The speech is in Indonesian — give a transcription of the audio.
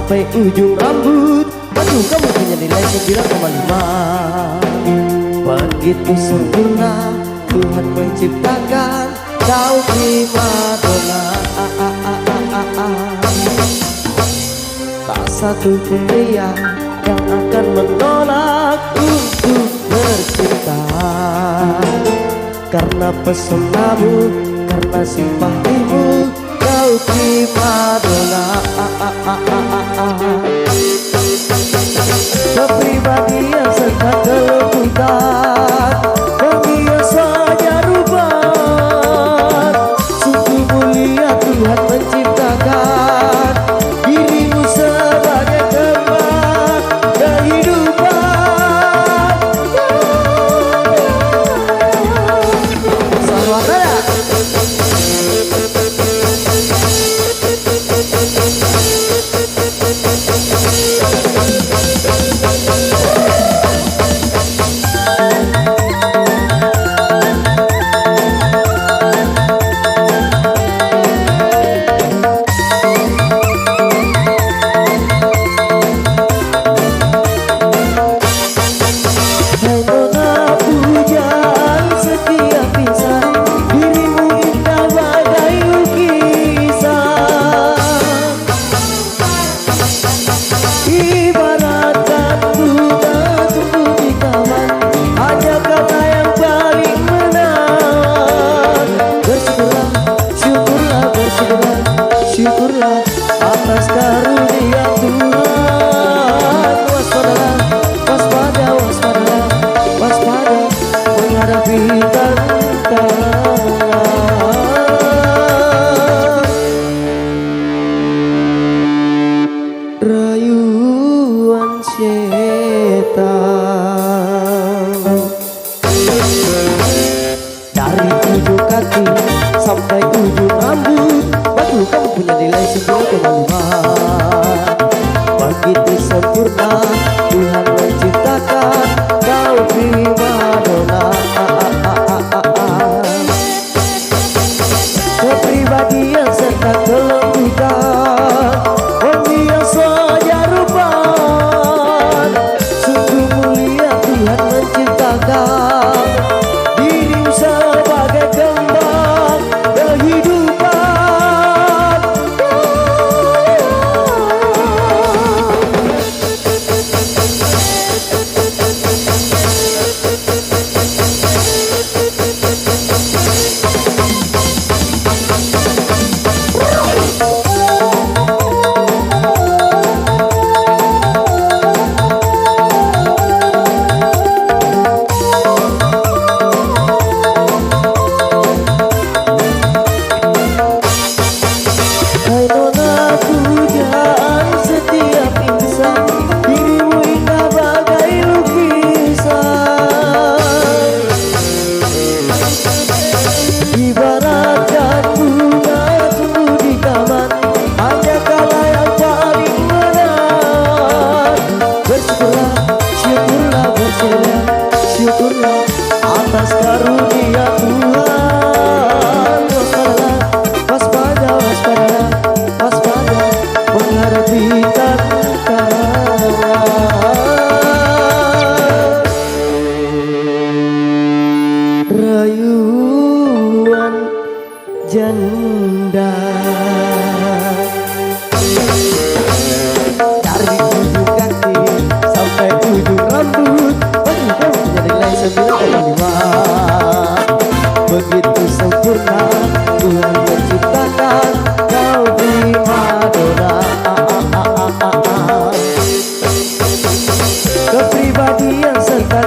sampai ujung rambut. Aduh, kamu punya nilai 9,5. Begitu sempurna Tuhan menciptakan kau primadona. Tak satu pun dia yang akan menolak untuk bercinta. Karena pesonamu, karena simpatimu, kau primadona. Kepribadian serta kelembutan menghias wajah ruban. Sungguh mulia Tuhan menciptakan dirimu sebagai kembang kehidupan. Selamat datang. Syukurlah atas karunia Tuhan. Waspadalah, waspada, waspadalah, waspada menghadapi tantangan. Rayuan setan dari ujung kaki sampai ujung rambut. Waduh, kamu punya nilai 9,5. Begitu sempurna Tuhan menciptakan kau primadona. Kepribadian serta kelembutan menghias wajah ruban. Sungguh mulia Tuhan menciptakan dirimu sebagai kembang kehidupan. Syukurlah atas karunia Tuhan. Waspadalah, waspada, waspadalah, waspada menghadapi tantangan. Rayuan janda dari ujung kaki sampai ujung rambut. Nilai 9,5. Begitu sempurna Tuhan menciptakan kau primadona. Kepribadian serta